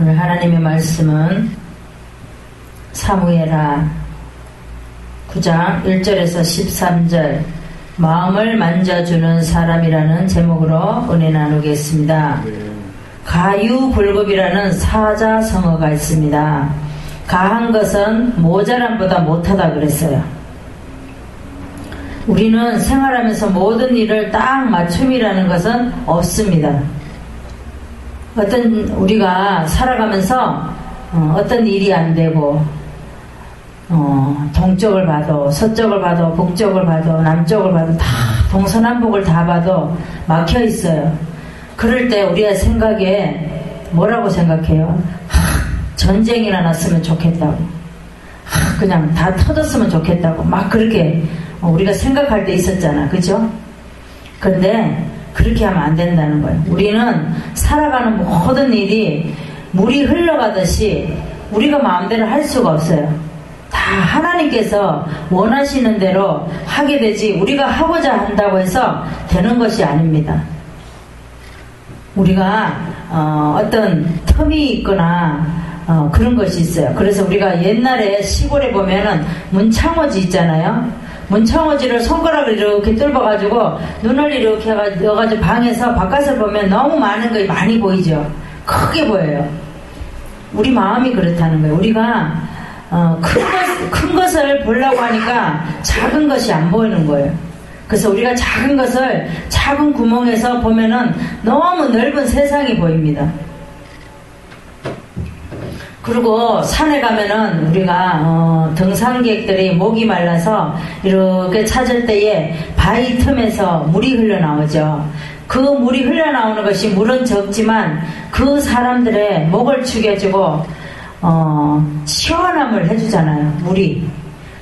오늘 하나님의 말씀은 사무엘하 9장 1절에서 13절 마음을 만져주는 사람이라는 제목으로 은혜 나누겠습니다. 가유불급이라는 사자성어가 있습니다. 가한 것은 모자람보다 못하다 그랬어요. 우리는 생활하면서 모든 일을 딱 맞춤이라는 것은 없습니다. 우리가 살아가면서 어떤 일이 안 되고 동쪽을 봐도 서쪽을 봐도 북쪽을 봐도 남쪽을 봐도 다 동서남북을 다 봐도 막혀 있어요. 그럴 때 우리의 생각에 뭐라고 생각해요? 전쟁이나 났으면 좋겠다고, 그냥 다 터졌으면 좋겠다고 막 그렇게 우리가 생각할 때 있었잖아, 그죠? 그런데 그렇게 하면 안 된다는 거예요. 우리는 살아가는 모든 일이 물이 흘러가듯이 우리가 마음대로 할 수가 없어요. 다 하나님께서 원하시는 대로 하게 되지 우리가 하고자 한다고 해서 되는 것이 아닙니다. 우리가 어떤 텀이 있거나 그런 것이 있어요. 그래서 우리가 옛날에 시골에 보면은 문창호지 있잖아요. 문창호지를 손가락을 이렇게 뚫어가지고 눈을 이렇게 넣어가지고 방에서 바깥을 보면 너무 많은 것이 많이 보이죠. 크게 보여요. 우리 마음이 그렇다는 거예요. 우리가 큰 것을 보려고 하니까 작은 것이 안 보이는 거예요. 그래서 우리가 작은 것을 작은 구멍에서 보면은 너무 넓은 세상이 보입니다. 그리고 산에 가면은 우리가 등산객들이 목이 말라서 이렇게 찾을 때에 바위 틈에서 물이 흘러나오죠. 그 물이 흘러나오는 것이 물은 적지만 그 사람들의 목을 축여주고 시원함을 해주잖아요, 물이.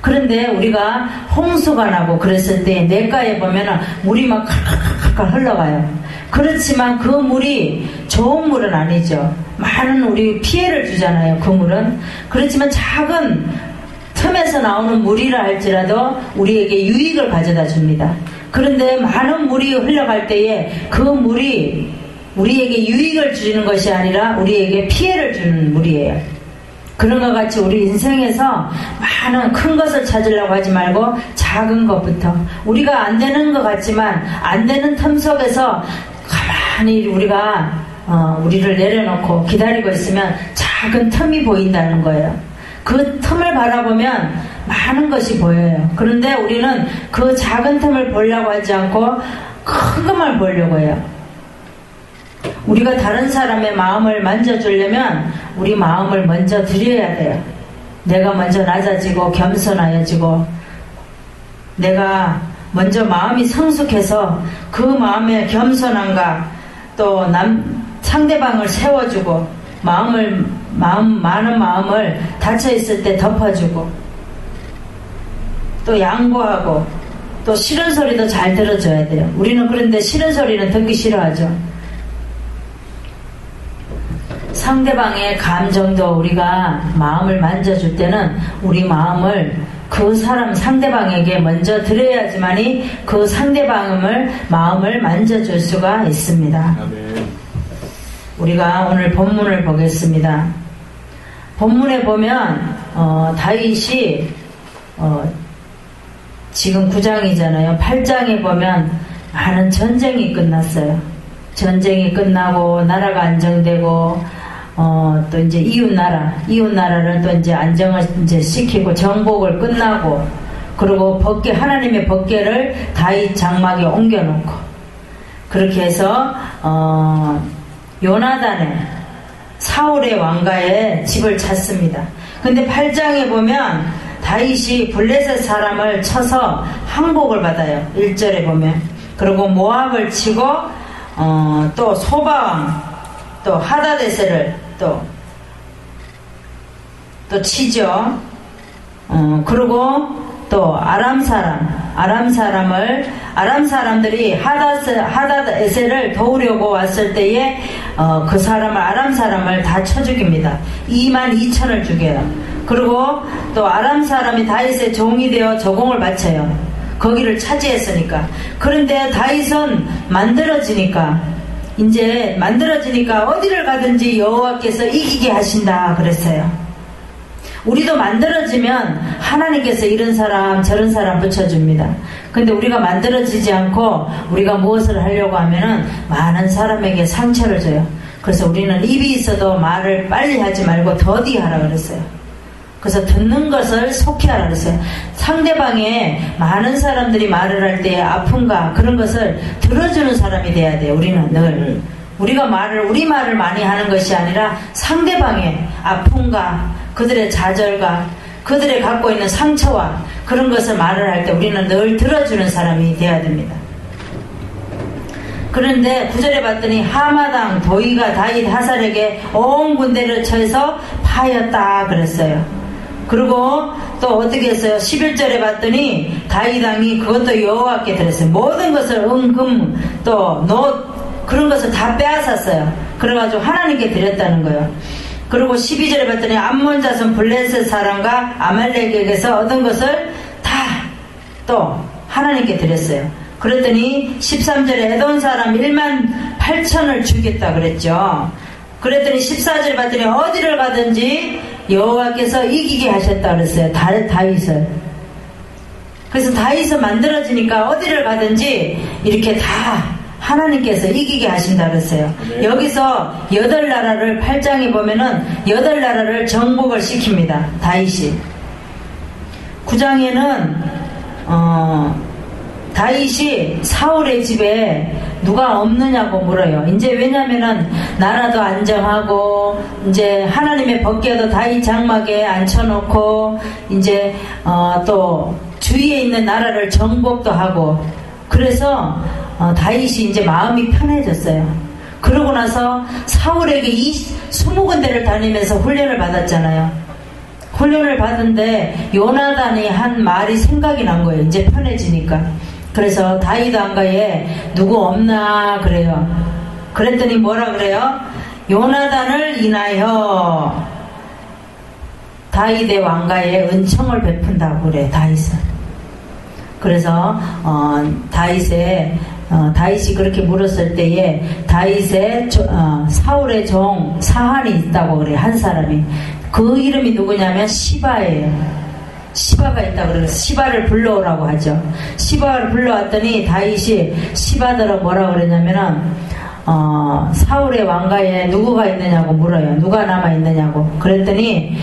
그런데 우리가 홍수가 나고 그랬을 때 냇가에 보면은 물이 막 칼칼칼칼 흘러가요. 그렇지만 그 물이 좋은 물은 아니죠. 많은 우리 피해를 주잖아요, 그 물은. 그렇지만 작은 틈에서 나오는 물이라 할지라도 우리에게 유익을 가져다 줍니다. 그런데 많은 물이 흘러갈 때에 그 물이 우리에게 유익을 주는 것이 아니라 우리에게 피해를 주는 물이에요. 그런 것 같이 우리 인생에서 많은 큰 것을 찾으려고 하지 말고 작은 것부터, 우리가 안 되는 것 같지만 안 되는 틈 속에서 가만히 우리가 우리를 내려놓고 기다리고 있으면 작은 틈이 보인다는 거예요. 그 틈을 바라보면 많은 것이 보여요. 그런데 우리는 그 작은 틈을 보려고 하지 않고 큰 것만 보려고 해요. 우리가 다른 사람의 마음을 만져주려면 우리 마음을 먼저 드려야 돼요. 내가 먼저 낮아지고 겸손하여지고 내가 먼저 마음이 성숙해서 그 마음의 겸손함과 또 상대방을 세워주고 많은 마음을 닫혀있을 때 덮어주고 또 양보하고 또 싫은 소리도 잘 들어줘야 돼요. 우리는 그런데 싫은 소리는 듣기 싫어하죠. 상대방의 감정도 우리가 마음을 만져줄 때는 우리 마음을 그 사람 상대방에게 먼저 드려야지만이 그 상대방을 마음을 만져줄 수가 있습니다. 아멘. 우리가 오늘 본문을 보겠습니다. 본문에 보면 다윗이 지금 9장이잖아요. 8장에 보면 많은 전쟁이 끝났어요. 전쟁이 끝나고 나라가 안정되고 또 이제 이웃나라를 또 이제 안정을 이제 시키고 정복을 끝나고, 그리고 하나님의 법궤를 다윗 장막에 옮겨놓고, 그렇게 해서 요나단의 사울의 왕가에 집을 찾습니다. 근데 8장에 보면 다윗이 블레셋 사람을 쳐서 항복을 받아요. 1절에 보면. 그리고 모압을 치고 또 소바왕 또 하다데셀을 또 치죠. 그리고 또 아람 사람들이 하다데셀을 도우려고 왔을 때에 그 아람 사람을 다 쳐 죽입니다. 22,000을 죽여요. 그리고 또 아람 사람이 다윗의 종이 되어 저공을 바쳐요. 거기를 차지했으니까. 그런데 다윗은 만들어지니까 이제 만들어지니까 어디를 가든지 여호와께서 이기게 하신다 그랬어요. 우리도 만들어지면 하나님께서 이런 사람 저런 사람 붙여줍니다. 근데 우리가 만들어지지 않고 우리가 무엇을 하려고 하면은 많은 사람에게 상처를 줘요. 그래서 우리는 입이 있어도 말을 빨리 하지 말고 더디 하라 그랬어요. 그래서 듣는 것을 속히 하라 그랬어요. 상대방에 많은 사람들이 말을 할 때 아픔과 그런 것을 들어주는 사람이 돼야 돼요. 우리는 늘 우리 말을 많이 하는 것이 아니라 상대방의 아픔과 그들의 좌절과 그들의 갖고 있는 상처와 그런 것을 말을 할 때 우리는 늘 들어주는 사람이 돼야 됩니다. 그런데 9절에 봤더니 하마당 도이가 다윗 하살에게 온 군대를 쳐서 파였다 그랬어요. 그리고 또 어떻게 했어요? 11절에 봤더니 다윗 왕이 그것도 여호와께 드렸어요. 모든 것을 금, 또 놋 그런 것을 다 빼앗았어요. 그래가지고 하나님께 드렸다는 거예요. 그리고 12절에 봤더니 암몬 자손 블레셋 사람과 아말렉에게서 얻은 것을 다 또 하나님께 드렸어요. 그랬더니 13절에 에돔 사람 18,000을 죽였다 그랬죠. 그랬더니 14절에 봤더니 어디를 가든지 여호와께서 이기게 하셨다 그랬어요. 다윗을. 그래서 다윗은 만들어지니까 어디를 가든지 이렇게 다 하나님께서 이기게 하신다 그랬어요. 네. 여기서 8나라를 8장에 보면은 8나라를 정복을 시킵니다. 다윗이. 9장에는 다윗이 사울의 집에 누가 없느냐고 물어요. 이제 왜냐면은 나라도 안정하고 이제 하나님의 법궤도 다윗 장막에 앉혀놓고 이제 또 주위에 있는 나라를 정복도 하고 그래서 다윗이 이제 마음이 편해졌어요. 그러고 나서 사울에게 20군데를 다니면서 훈련을 받았잖아요. 훈련을 받은데 요나단이 한 말이 생각이 난 거예요. 이제 편해지니까. 그래서 다윗 왕가에 누구 없나 그래요. 그랬더니 뭐라 그래요? 요나단을 인하여 다윗의 왕가에 은총을 베푼다고 그래. 다윗은. 그래서 다윗이 그렇게 물었을 때에 다윗의 사울의 종 사한이 있다고 그래. 한 사람이. 그 이름이 누구냐면 시바예요. 시바가 있다고 그래서 시바를 불러오라고 하죠. 시바를 불러왔더니 다윗이 시바더러 뭐라고 그러냐면은 사울의 왕가에 누구가 있느냐고 물어요. 누가 남아있느냐고. 그랬더니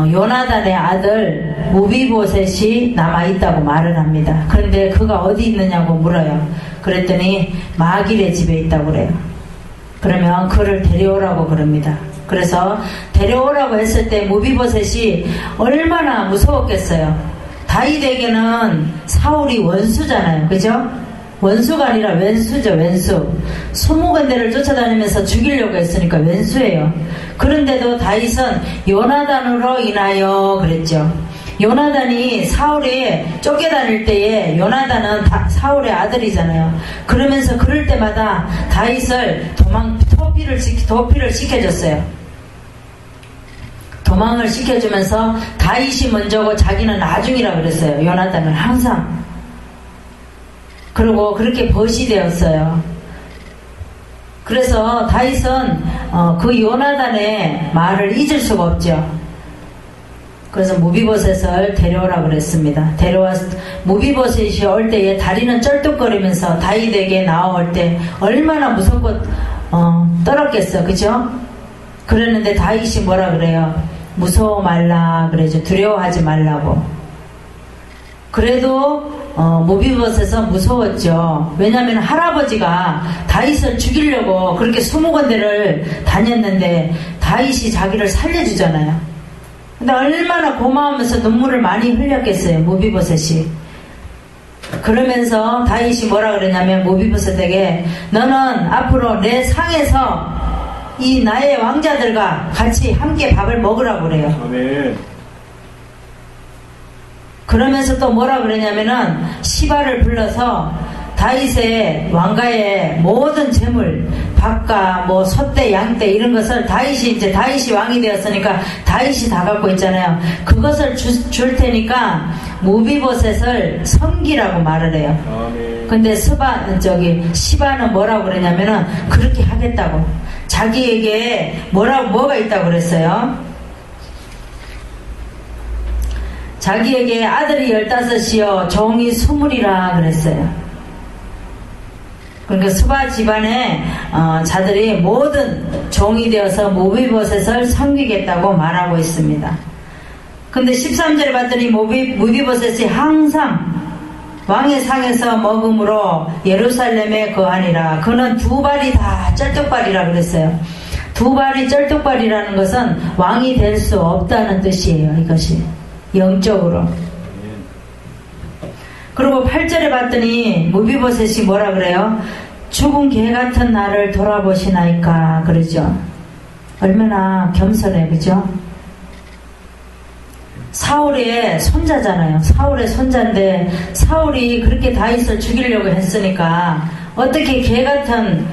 요나단의 아들 무비보셋이 남아있다고 말을 합니다. 그런데 그가 어디 있느냐고 물어요. 그랬더니 마길의 집에 있다고 그래요. 그러면 그를 데려오라고 그럽니다. 그래서 데려오라고 했을 때 무비보셋이 얼마나 무서웠겠어요. 다윗에게는 사울이 원수잖아요. 그죠? 원수가 아니라 왼수죠. 왼수. 20군데를 쫓아다니면서 죽이려고 했으니까 왼수예요. 그런데도 다윗은 요나단으로 인하여 그랬죠. 요나단이 사울이 쫓겨다닐 때에 요나단은 사울의 아들이잖아요. 그러면서 그럴 때마다 다윗을 도피를 시켜줬어요. 도망을 시켜주면서 다윗이 먼저고 자기는 나중이라 그랬어요. 요나단은 항상. 그리고 그렇게 벗이 되었어요. 그래서 다윗은 그 요나단의 말을 잊을 수가 없죠. 그래서 무비보셋을 데려오라고 그랬습니다. 무비보셋이 올 때에 다리는 쩔뚝거리면서 다윗에게 나올 때 얼마나 무섭고 떨었겠어. 그죠? 그랬는데 다윗이 뭐라 그래요? 무서워 말라 그래죠. 두려워하지 말라고. 그래도 무비보셋은 무서웠죠. 왜냐하면 할아버지가 다윗을 죽이려고 그렇게 20군데를 다녔는데 다윗이 자기를 살려주잖아요. 근데 얼마나 고마우면서 눈물을 많이 흘렸겠어요. 무비보셋이. 그러면서 다윗이 뭐라 그러냐면 무비보셋에게 너는 앞으로 내 상에서 이 나의 왕자들과 같이 함께 밥을 먹으라고 그래요. 아멘. 그러면서 또 뭐라 그러냐면은 시바를 불러서 다윗의 왕가의 모든 재물 밭과 뭐 소떼, 양떼 이런 것을 다윗이 왕이 되었으니까 다윗이 다 갖고 있잖아요. 그것을 줄 테니까 무비보셋을 섬기라고 말을 해요. 근데 시바는 뭐라고 그러냐면은 그렇게 하겠다고. 자기에게 뭐가 있다고 그랬어요? 자기에게 아들이 15이요 종이 20이라 그랬어요. 그러니까 스바 집안의 자들이 모든 종이 되어서 무비보셋을 섬기겠다고 말하고 있습니다. 근데 13절에 봤더니 무비보셋이 항상 왕의 상에서 먹음으로 예루살렘에 거하니라. 그는 두 발이 다 쩔뚝발이라 그랬어요. 두 발이 쩔뚝발이라는 것은 왕이 될 수 없다는 뜻이에요. 이것이 영적으로. 그리고 8절에 봤더니 무비보셋이 뭐라 그래요? 죽은 개 같은 나를 돌아보시나이까 그러죠. 얼마나 겸손해, 그죠? 사울의 손자잖아요. 사울의 손자인데 사울이 그렇게 다윗을 죽이려고 했으니까 어떻게 개 같은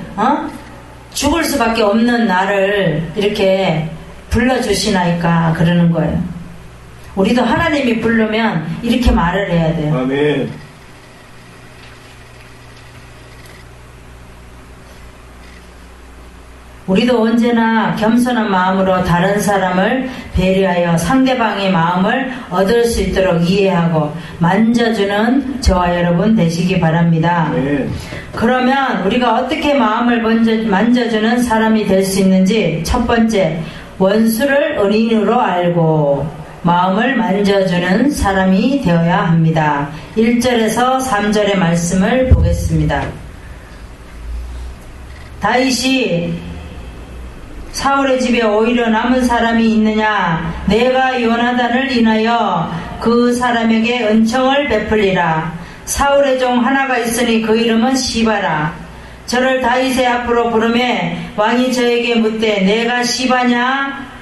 죽을 수밖에 없는 나를 이렇게 불러주시나이까 그러는 거예요. 우리도 하나님이 부르면 이렇게 말을 해야 돼요. 아멘. 우리도 언제나 겸손한 마음으로 다른 사람을 배려하여 상대방의 마음을 얻을 수 있도록 이해하고 만져주는 저와 여러분 되시기 바랍니다. 아멘. 그러면 우리가 어떻게 마음을 만져주는 사람이 될 수 있는지, 첫 번째, 원수를 은인으로 알고 마음을 만져주는 사람이 되어야 합니다. 1절에서 3절의 말씀을 보겠습니다. 다윗이 사울의 집에 오히려 남은 사람이 있느냐? 내가 요나단을 인하여 그 사람에게 은총을 베풀리라. 사울의 종 하나가 있으니 그 이름은 시바라. 저를 다윗의 앞으로 부르매 왕이 저에게 묻되 내가 시바냐?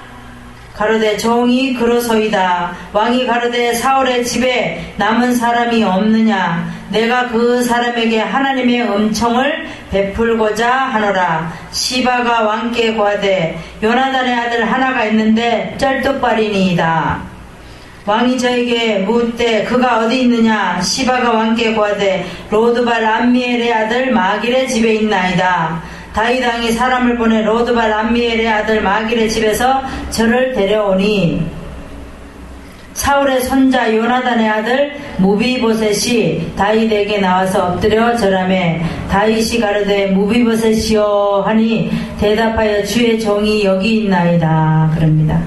가로되 종이 그러소이다. 왕이 가로되 사울의 집에 남은 사람이 없느냐? 내가 그 사람에게 하나님의 은총을 베풀고자 하노라. 시바가 왕께 고하되 요나단의 아들 하나가 있는데 쩔뚝발이니이다. 왕이 저에게 묻되 그가 어디 있느냐? 시바가 왕께 고하되 로드발 암미엘의 아들 마길의 집에 있나이다. 다윗 왕이 사람을 보내 로드발 암미엘의 아들 마길의 집에서 저를 데려오니 사울의 손자 요나단의 아들 무비보셋이 다윗에게 나와서 엎드려 절하매 다윗이 가로되 무비보셋이여 하니 대답하여 주의 종이 여기 있나이다 그럽니다.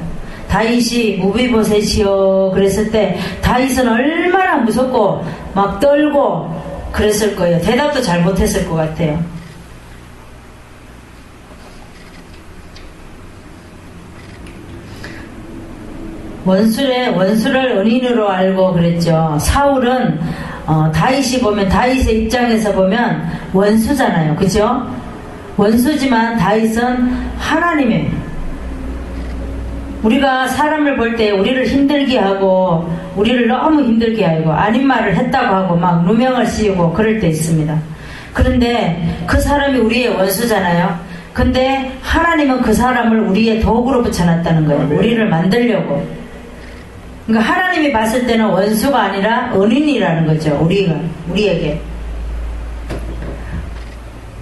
다윗이 무비보셋이여 그랬을 때 다윗은 얼마나 무섭고 막 떨고 그랬을 거예요. 대답도 잘 못했을 것 같아요. 원수를 은인으로 알고 그랬죠. 사울은 다윗이 보면 다윗의 입장에서 보면 원수잖아요. 그죠? 원수지만 다윗은 하나님의, 우리가 사람을 볼 때 우리를 힘들게 하고 우리를 너무 힘들게 하고 아닌 말을 했다고 하고 막 누명을 씌우고 그럴 때 있습니다. 그런데 그 사람이 우리의 원수잖아요. 근데 하나님은 그 사람을 우리의 도구로 붙여놨다는 거예요. 우리를 만들려고. 그러니까 하나님이 봤을 때는 원수가 아니라 은인이라는 거죠. 우리에게.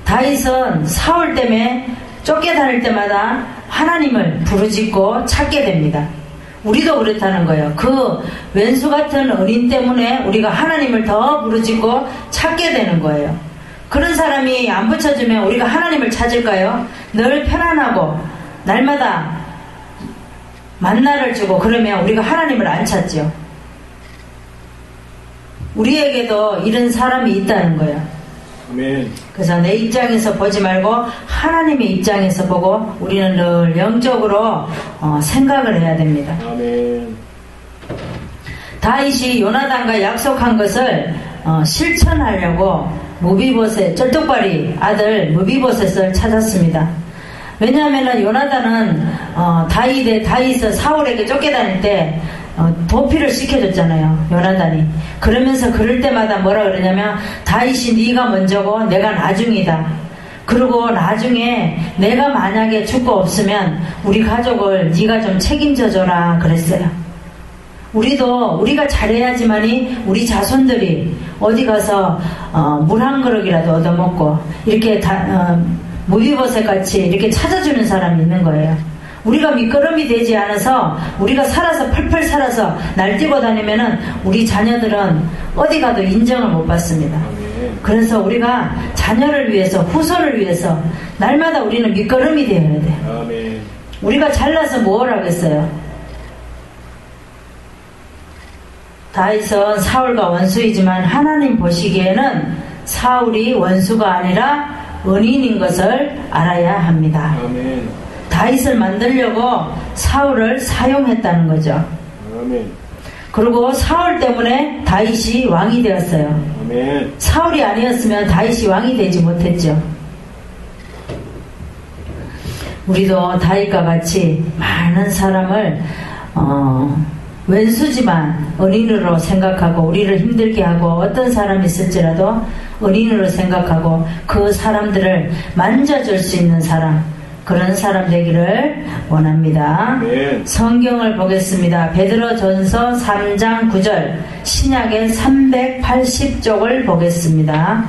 다윗은 사울 때문에 쫓겨다닐 때마다 하나님을 부르짖고 찾게 됩니다. 우리도 그렇다는 거예요. 그 왼수 같은 은인 때문에 우리가 하나님을 더 부르짖고 찾게 되는 거예요. 그런 사람이 안 붙여주면 우리가 하나님을 찾을까요? 늘 편안하고 날마다 만나를 주고 그러면 우리가 하나님을 안 찾죠. 우리에게도 이런 사람이 있다는 거예요. 아멘. 그래서 내 입장에서 보지 말고 하나님의 입장에서 보고 우리는 늘 영적으로 생각을 해야 됩니다. 아멘. 다윗이 요나단과 약속한 것을 실천하려고 무비보셋, 쩔뚝발이 아들 무비보셋을 찾았습니다. 왜냐하면 요나단은 다윗을 사울에게 쫓겨다닐 때 도피를 시켜줬잖아요. 요나단이. 그러면서 그럴 때마다 뭐라 그러냐면 다윗이 네가 먼저고 내가 나중이다. 그리고 나중에 내가 만약에 죽고 없으면 우리 가족을 네가 좀 책임져줘라 그랬어요. 우리가 잘해야지만이 우리 자손들이 어디 가서 물 한 그릇이라도 얻어먹고 이렇게 무비보셋 같이 이렇게 찾아주는 사람이 있는 거예요. 우리가 밑거름이 되지 않아서 우리가 살아서 펄펄 살아서 날뛰고 다니면은 우리 자녀들은 어디 가도 인정을 못 받습니다. 그래서 우리가 자녀를 위해서 후손을 위해서 날마다 우리는 밑거름이 되어야 돼요. 우리가 잘나서 뭘 하겠어요? 다윗은 사울과 원수이지만 하나님 보시기에는 사울이 원수가 아니라 은인인 것을 알아야 합니다. 아멘. 다윗을 만들려고 사울을 사용했다는 거죠. 아멘. 그리고 사울 때문에 다윗이 왕이 되었어요. 아멘. 사울이 아니었으면 다윗이 왕이 되지 못했죠. 우리도 다윗과 같이 많은 사람을 왼수지만 은인으로 생각하고 우리를 힘들게 하고 어떤 사람이 있을지라도 은인으로 생각하고 그 사람들을 만져줄 수 있는 사람, 그런 사람 되기를 원합니다. 네. 성경을 보겠습니다. 베드로전서 3장 9절 신약의 380쪽을 보겠습니다.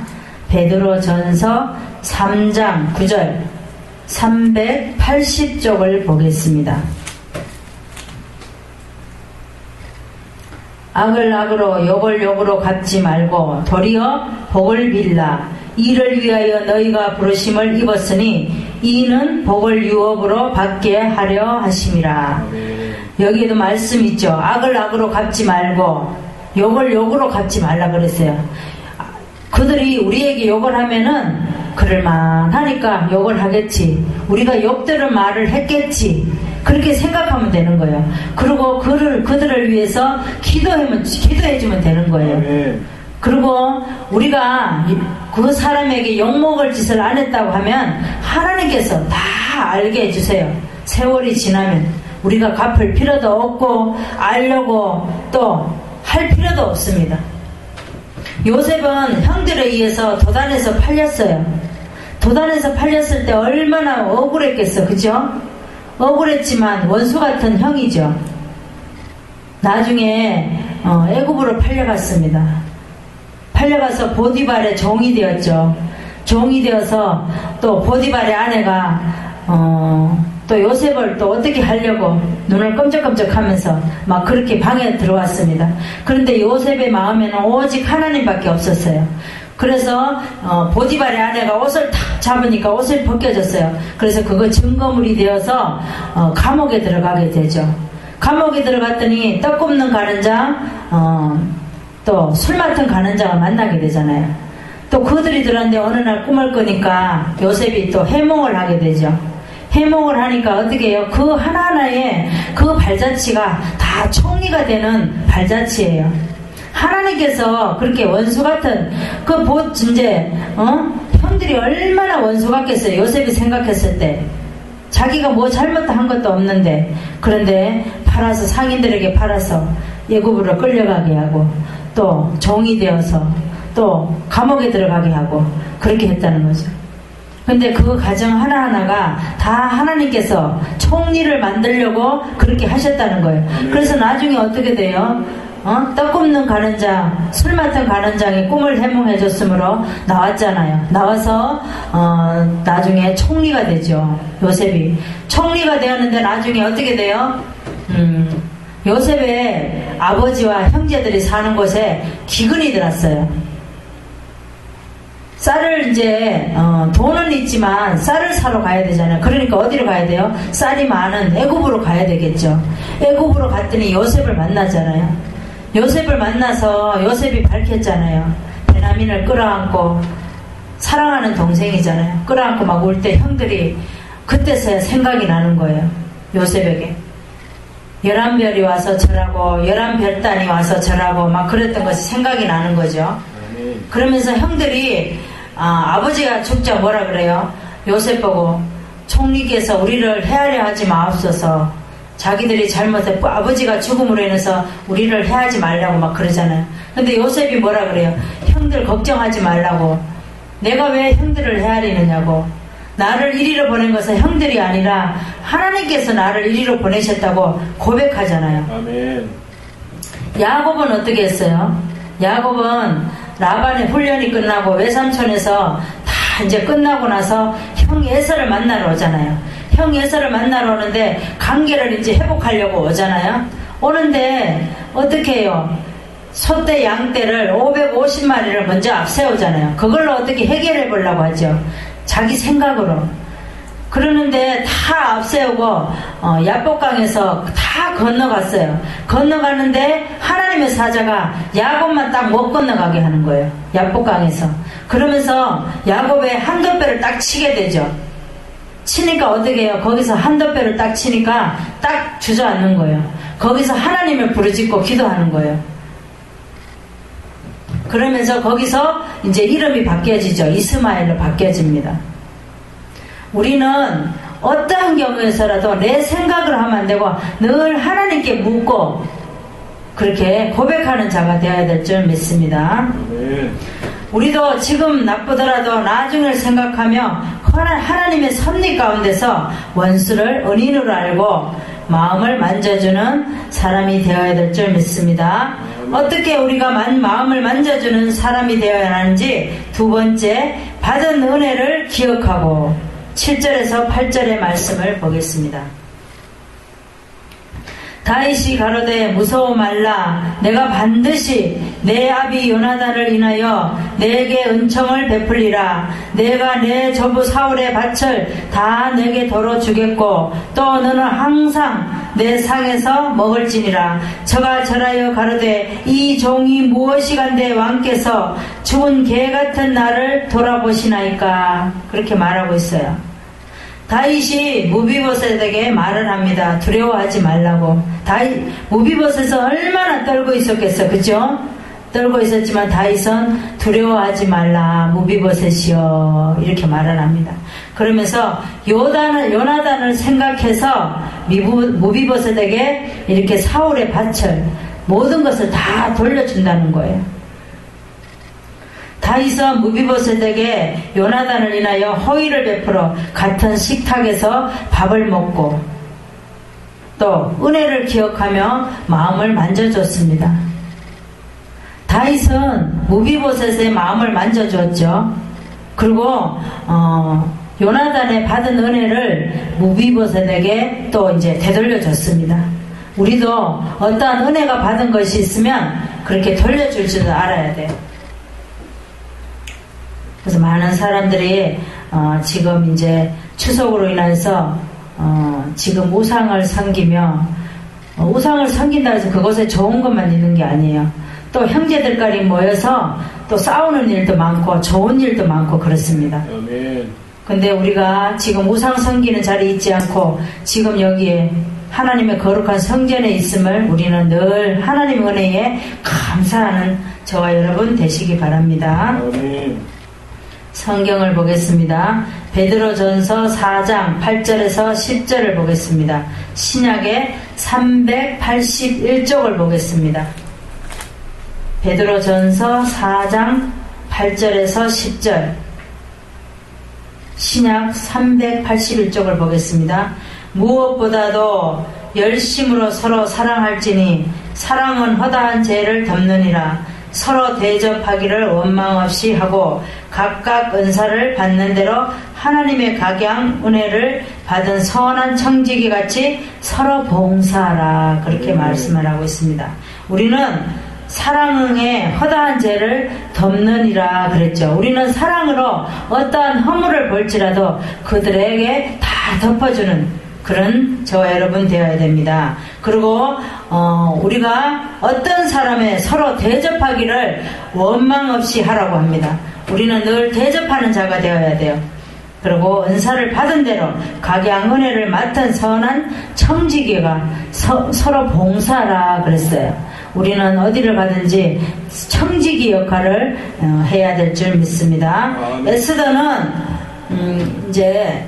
베드로전서 3장 9절 380쪽을 보겠습니다. 악을 악으로 욕을 욕으로 갚지 말고 도리어 복을 빌라. 이를 위하여 너희가 부르심을 입었으니 이는 복을 유업으로 받게 하려 하심이라. 여기에도 말씀 있죠. 악을 악으로 갚지 말고 욕을 욕으로 갚지 말라 그랬어요. 그들이 우리에게 욕을 하면은 그럴만하니까 욕을 하겠지. 우리가 욕들은 말을 했겠지. 그렇게 생각하면 되는 거예요. 그리고 그들을 위해서 기도해주면 되는 거예요. 그리고 우리가 그 사람에게 욕먹을 짓을 안 했다고 하면 하나님께서 다 알게 해주세요. 세월이 지나면 우리가 갚을 필요도 없고 알려고 또 할 필요도 없습니다. 요셉은 형들에 의해서 도단에서 팔렸어요. 도단에서 팔렸을 때 얼마나 억울했겠어, 그죠? 억울했지만 원수 같은 형이죠. 나중에 애굽으로 팔려갔습니다. 팔려가서 보디발의 종이 되었죠. 종이 되어서 또 보디발의 아내가 또 요셉을 또 어떻게 하려고 눈을 끔적끔적 하면서 막 그렇게 방에 들어왔습니다. 그런데 요셉의 마음에는 오직 하나님밖에 없었어요. 그래서 보디발의 아내가 옷을 탁 잡으니까 옷을 벗겨졌어요. 그래서 그거 증거물이 되어서 감옥에 들어가게 되죠. 감옥에 들어갔더니 떡 굽는 가는장 또 술 맡은 가는장을 만나게 되잖아요. 또 그들이 들었는데 어느 날 꿈을 꾸니까 요셉이 또 해몽을 하게 되죠. 해몽을 하니까 어떻게 해요? 그 하나하나의 그 발자취가 다 총리가 되는 발자취예요. 하나님께서 그렇게 원수 같은 형들이 얼마나 원수 같겠어요. 요셉이 생각했을 때 자기가 뭐 잘못한 것도 없는데, 그런데 팔아서 상인들에게 팔아서 애굽으로 끌려가게 하고 또 종이 되어서 또 감옥에 들어가게 하고 그렇게 했다는 거죠. 근데 그 가정 하나하나가 다 하나님께서 총리를 만들려고 그렇게 하셨다는 거예요. 그래서 나중에 어떻게 돼요? 떡 굽는 가는장, 술 맡은 가는장이 꿈을 해몽해줬으므로 나왔잖아요. 나와서 나중에 총리가 되죠. 요셉이 총리가 되었는데 나중에 어떻게 돼요? 요셉의 아버지와 형제들이 사는 곳에 기근이 들었어요. 쌀을 이제 돈은 있지만 쌀을 사러 가야 되잖아요. 그러니까 어디로 가야 돼요? 쌀이 많은 애굽으로 가야 되겠죠. 애굽으로 갔더니 요셉을 만나잖아요. 요셉을 만나서 요셉이 밝혔잖아요. 베냐민을 끌어안고 사랑하는 동생이잖아요. 끌어안고 막 울 때 형들이 그때서야 생각이 나는 거예요. 요셉에게 11별이 와서 절하고 11별단이 와서 절하고 막 그랬던 것이 생각이 나는 거죠. 그러면서 형들이 아버지가 죽자 뭐라 그래요? 요셉 보고 총리께서 우리를 헤아려 하지 마옵소서. 자기들이 잘못했고 아버지가 죽음으로 인해서 우리를 해하지 말라고 막 그러잖아요. 근데 요셉이 뭐라 그래요? 형들 걱정하지 말라고 내가 왜 형들을 헤아리느냐고. 나를 이리로 보낸 것은 형들이 아니라 하나님께서 나를 이리로 보내셨다고 고백하잖아요. 아멘. 야곱은 어떻게 했어요? 야곱은 라반의 훈련이 끝나고 외삼촌에서 다 이제 끝나고 나서 형 에서를 만나러 오잖아요. 형 에서를 만나러 오는데 관계를 이제 회복하려고 오잖아요. 오는데 어떻게 해요? 소떼 양떼를 550마리를 먼저 앞세우잖아요. 그걸로 어떻게 해결해 보려고 하죠. 자기 생각으로. 그러는데 다 앞세우고 야복강에서 다 건너갔어요. 건너가는데 하나님의 사자가 야곱만 딱 못 건너가게 하는 거예요. 야복강에서. 그러면서 야곱의 한도뼈를 딱 치게 되죠. 치니까 어떻게 해요? 거기서 한도뼈를 딱 치니까 딱 주저앉는 거예요. 거기서 하나님을 부르짖고 기도하는 거예요. 그러면서 거기서 이제 이름이 바뀌어지죠. 이스마엘로 바뀌어집니다. 우리는 어떠한 경우에서라도 내 생각을 하면 안 되고 늘 하나님께 묻고 그렇게 고백하는 자가 되어야 될 줄 믿습니다. 우리도 지금 나쁘더라도 나중을 생각하며 하나님의 섭리 가운데서 원수를 은인으로 알고 마음을 만져주는 사람이 되어야 될 줄 믿습니다. 어떻게 우리가 마음을 만져주는 사람이 되어야 하는지, 두 번째, 받은 은혜를 기억하고 7절에서 8절의 말씀을 보겠습니다. 다윗이 가로되 무서워 말라. 내가 반드시 내 아비 요나단을 인하여 내게 은총을 베풀리라. 내가 내 조부 사울의 밭을 다 내게 도로 주겠고 또 너는 항상 내 상에서 먹을지니라. 저가 절하여 가로되 이 종이 무엇이간데 왕께서 죽은 개 같은 나를 돌아보시나이까. 그렇게 말하고 있어요. 다윗이 무비보셋에게 말을 합니다. 두려워하지 말라고. 무비보셋은 얼마나 떨고 있었겠어, 그죠? 떨고 있었지만 다윗은 두려워하지 말라, 무비보셋이여, 이렇게 말을 합니다. 그러면서 요나단을 생각해서 무비보셋에게 이렇게 사울의 밭을, 모든 것을 다 돌려준다는 거예요. 다윗은 무비보셋에게 요나단을 인하여 호의를 베풀어 같은 식탁에서 밥을 먹고 또 은혜를 기억하며 마음을 만져줬습니다. 다윗은 무비보셋의 마음을 만져줬죠. 그리고 요나단의 받은 은혜를 무비보셋에게 또 이제 되돌려줬습니다. 우리도 어떠한 은혜가 받은 것이 있으면 그렇게 돌려줄 줄 알아야 돼요. 그래서 많은 사람들이 지금 이제 추석으로 인해서 지금 우상을 섬기며 우상을 섬긴다 해서 그것에 좋은 것만 있는 게 아니에요. 또 형제들끼리 모여서 또 싸우는 일도 많고 좋은 일도 많고 그렇습니다. 근데 우리가 지금 우상 섬기는 자리에 있지 않고 지금 여기에 하나님의 거룩한 성전에 있음을 우리는 늘 하나님의 은혜에 감사하는 저와 여러분 되시기 바랍니다. 성경을 보겠습니다. 베드로전서 4장 8절에서 10절을 보겠습니다. 신약의 381쪽을 보겠습니다. 베드로전서 4장 8절에서 10절, 신약 381쪽을 보겠습니다. 무엇보다도 열심으로 서로 사랑할지니 사랑은 허다한 죄를 덮느니라. 서로 대접하기를 원망 없이 하고 각각 은사를 받는 대로 하나님의 각양 은혜를 받은 선한 청지기 같이 서로 봉사하라. 그렇게 말씀을 하고 있습니다. 우리는 사랑에 허다한 죄를 덮느니라 그랬죠. 우리는 사랑으로 어떠한 허물을 볼지라도 그들에게 다 덮어주는 그런 저와 여러분 되어야 됩니다. 그리고 우리가 어떤 사람에 서로 대접하기를 원망 없이 하라고 합니다. 우리는 늘 대접하는 자가 되어야 돼요. 그리고 은사를 받은 대로 각양 은혜를 맡은 선한 청지기가 서로 봉사하라 그랬어요. 우리는 어디를 가든지 청지기 역할을 해야 될 줄 믿습니다. 에스더는 이제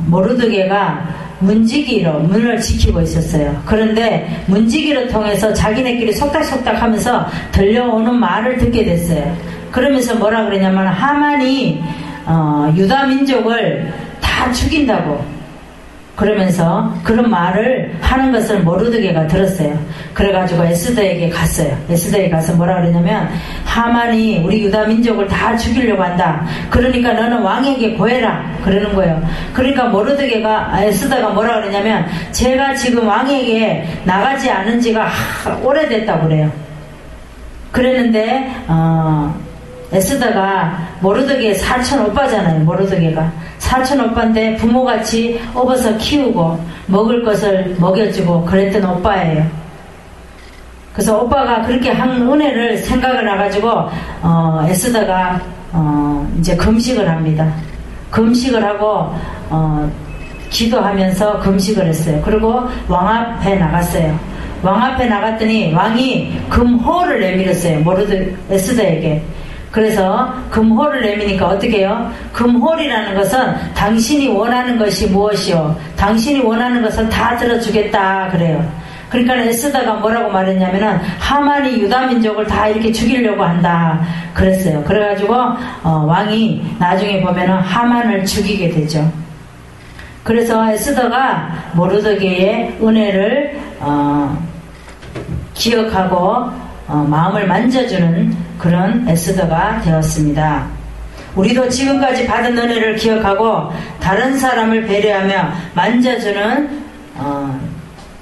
모르드게가 문지기로 문을 지키고 있었어요. 그런데 문지기를 통해서 자기네끼리 속닥속닥 하면서 들려오는 말을 듣게 됐어요. 그러면서 뭐라 그러냐면 하만이 유다 민족을 다 죽인다고 그러면서 그런 말을 하는 것을 모르드게가 들었어요. 그래가지고 에스더에게 갔어요. 에스더에 가서 뭐라 그러냐면 하만이 우리 유다 민족을 다 죽이려고 한다. 그러니까 너는 왕에게 고해라. 그러는 거예요. 그러니까 모르드게가 에스더가 뭐라 그러냐면 제가 지금 왕에게 나가지 않은 지가 오래됐다고 그래요. 그랬는데 에스더가 모르드게의 사촌 오빠잖아요. 모르드게가 사촌 오빠인데 부모같이 업어서 키우고 먹을 것을 먹여주고 그랬던 오빠예요. 그래서 오빠가 그렇게 한 은혜를 생각을 해가지고 에스더가 이제 금식을 합니다. 금식을 하고 기도하면서 금식을 했어요. 그리고 왕 앞에 나갔어요. 왕 앞에 나갔더니 왕이 금호를 내밀었어요. 에스더에게. 그래서 금호를 내미니까 어떻게 해요? 금호이라는 것은 당신이 원하는 것이 무엇이요? 당신이 원하는 것을 다 들어주겠다 그래요. 그러니까 에스더가 뭐라고 말했냐면은 하만이 유다민족을 다 이렇게 죽이려고 한다 그랬어요. 그래가지고 왕이 나중에 보면은 하만을 죽이게 되죠. 그래서 에스더가 모르드게의 은혜를 기억하고 마음을 만져주는 그런 에스더가 되었습니다. 우리도 지금까지 받은 은혜를 기억하고 다른 사람을 배려하며 만져주는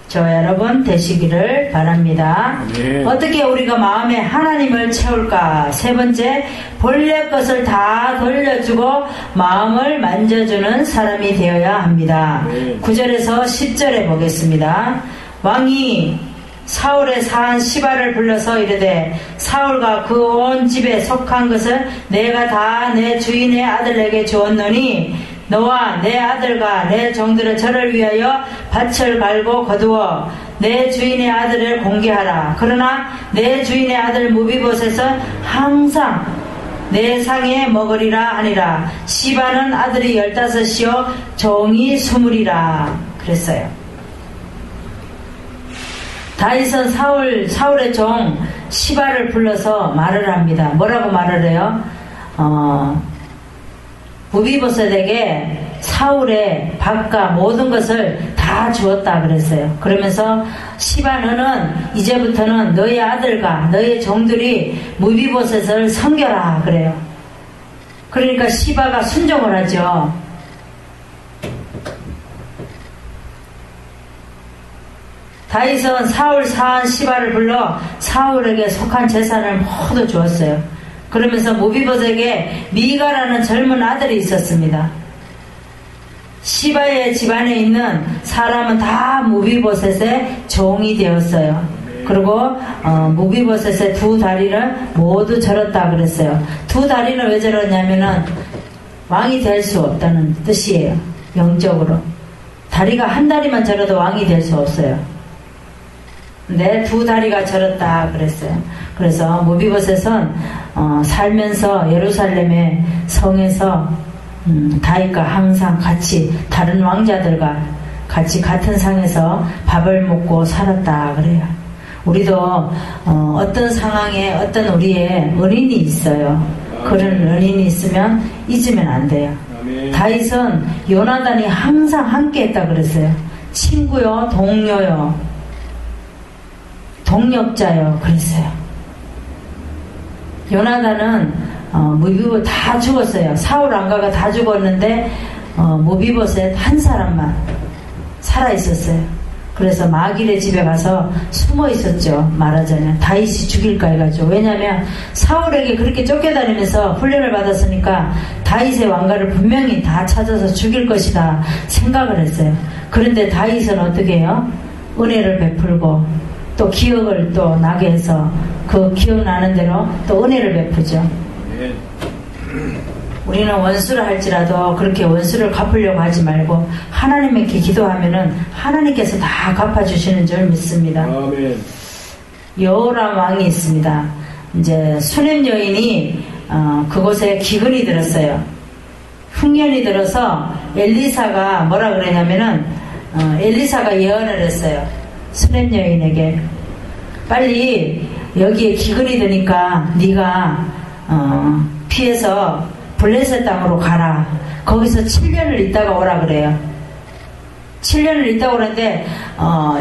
저와 여러분 되시기를 바랍니다. 네. 어떻게 우리가 마음에 하나님을 채울까? 세 번째, 본래 것을 다 돌려주고 마음을 만져주는 사람이 되어야 합니다. 네. 9절에서 10절에 보겠습니다. 왕이 사울의 사한 시바를 불러서 이르되 사울과 그 온 집에 속한 것을 내가 다 내 주인의 아들에게 주었노니 너와 내 아들과 내 종들은 저를 위하여 밭을 갈고 거두어 내 주인의 아들을 공개하라. 그러나 내 주인의 아들 무비봇에서 항상 내 상에 먹으리라 하니라. 시바는 아들이 15이요 종이 20이라 그랬어요. 다윗은 사울의 종 시바를 불러서 말을 합니다. 뭐라고 말을 해요? 무비보셋에게 사울의 밭과 모든 것을 다 주었다 그랬어요. 그러면서 시바 너는 이제부터는 너의 아들과 너의 종들이 무비보셋을 섬겨라 그래요. 그러니까 시바가 순종을 하죠. 다윗은 사울 사한 시바를 불러 사울에게 속한 재산을 모두 주었어요. 그러면서 무비봇에게 미가라는 젊은 아들이 있었습니다. 시바의 집안에 있는 사람은 다 무비봇의 종이 되었어요. 그리고 무비봇의 두 다리를 모두 절었다 그랬어요. 두 다리는 왜 절었냐면은 왕이 될 수 없다는 뜻이에요. 영적으로 다리가 한 다리만 절어도 왕이 될 수 없어요. 내 두 다리가 절었다 그랬어요. 그래서 무비봇은 살면서 예루살렘의 성에서 다윗과 항상 같이 다른 왕자들과 같이 같은 상에서 밥을 먹고 살았다 그래요. 우리도 어떤 상황에 어떤 우리의 은인이 있어요. 그런 은인이 있으면 잊으면 안 돼요. 다윗은 요나단이 항상 함께 했다 그랬어요. 친구요 동료요 동력자요 그랬어요. 요나단은 무비봇 다 죽었어요. 사울 왕가가 다 죽었는데 무비봇에 한 사람만 살아 있었어요. 그래서 마길의 집에 가서 숨어 있었죠. 말하자면 다윗이 죽일까 해가지고. 왜냐하면 사울에게 그렇게 쫓겨다니면서 훈련을 받았으니까 다윗의 왕가를 분명히 다 찾아서 죽일 것이다 생각을 했어요. 그런데 다윗은 어떻게 해요? 은혜를 베풀고 또 기억을 또 나게 해서 그 기억나는 대로 또 은혜를 베푸죠. 우리는 원수를 할지라도 그렇게 원수를 갚으려고 하지 말고 하나님께 기도하면은 하나님께서 다 갚아주시는 줄 믿습니다. 아멘. 여호람 왕이 있습니다. 이제 수넴 여인이 그곳에 기근이 들었어요. 흉년이 들어서 엘리사가 뭐라 그러냐면은 엘리사가 예언을 했어요. 수넴 여인에게 빨리 여기에 기근이 드니까 네가 피해서 블레셋 땅으로 가라. 거기서 7년을 있다가 오라 그래요. 7년을 있다가 오는데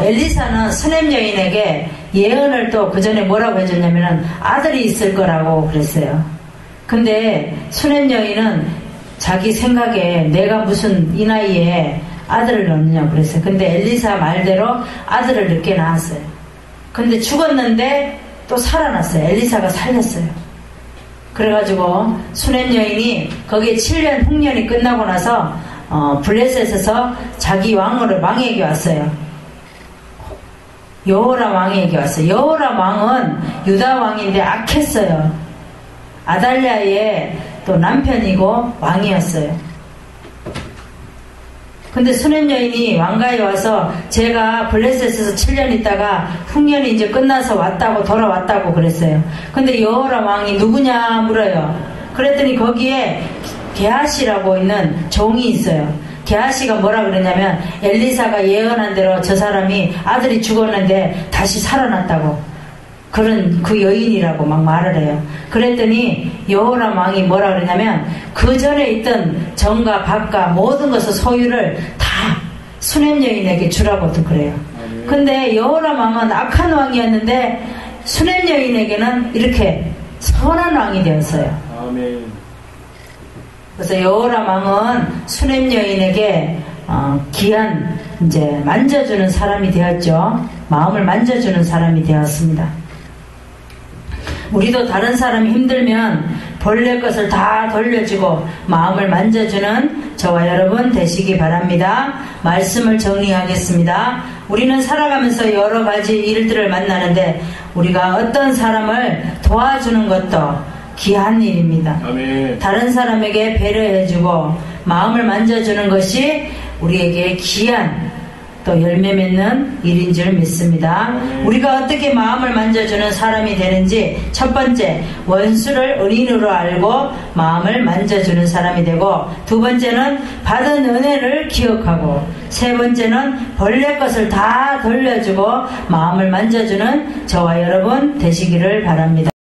엘리사는 수넴 여인에게 예언을 또 그 전에 뭐라고 해줬냐면은 아들이 있을 거라고 그랬어요. 근데 수넴 여인은 자기 생각에 내가 무슨 이 나이에 아들을 낳느냐고 그랬어요. 근데 엘리사 말대로 아들을 늦게 낳았어요. 근데 죽었는데 또 살아났어요. 엘리사가 살렸어요. 그래가지고 수넴 여인이 거기에 7년 흉년이 끝나고 나서 블레셋에서 자기 왕에게 왔어요. 여호람 왕에게 왔어요. 여호람 왕은 유다 왕인데 악했어요. 아달랴의 또 남편이고 왕이었어요. 근데 수넴 여인이 왕가에 와서 제가 블레셋에서 7년 있다가 흉년이 이제 끝나서 돌아왔다고 그랬어요. 근데 여호람 왕이 누구냐 물어요. 그랬더니 거기에 게하시라고 있는 종이 있어요. 게하시가 뭐라 그러냐면 엘리사가 예언한 대로 저 사람이 아들이 죽었는데 다시 살아났다고, 그런 그 여인이라고 막 말을 해요. 그랬더니 여호람 왕이 뭐라 그러냐면 그 전에 있던 정과 밭과 모든 것의 소유를 다 수넴 여인에게 주라고도 그래요. 근데 여호람 왕은 악한 왕이었는데 수넴 여인에게는 이렇게 선한 왕이 되었어요. 아멘. 그래서 여호람 왕은 수넴 여인에게 귀한 이제 만져주는 사람이 되었죠. 마음을 만져주는 사람이 되었습니다. 우리도 다른 사람이 힘들면 본래 것을 다 돌려주고 마음을 만져주는 저와 여러분 되시기 바랍니다. 말씀을 정리하겠습니다. 우리는 살아가면서 여러 가지 일들을 만나는데 우리가 어떤 사람을 도와주는 것도 귀한 일입니다. 아멘. 다른 사람에게 배려해주고 마음을 만져주는 것이 우리에게 귀한 또 열매 맺는 일인 줄 믿습니다. 우리가 어떻게 마음을 만져주는 사람이 되는지, 첫 번째 원수를 은인으로 알고 마음을 만져주는 사람이 되고, 두 번째는 받은 은혜를 기억하고, 세 번째는 본래 것을 다 돌려주고 마음을 만져주는 저와 여러분 되시기를 바랍니다.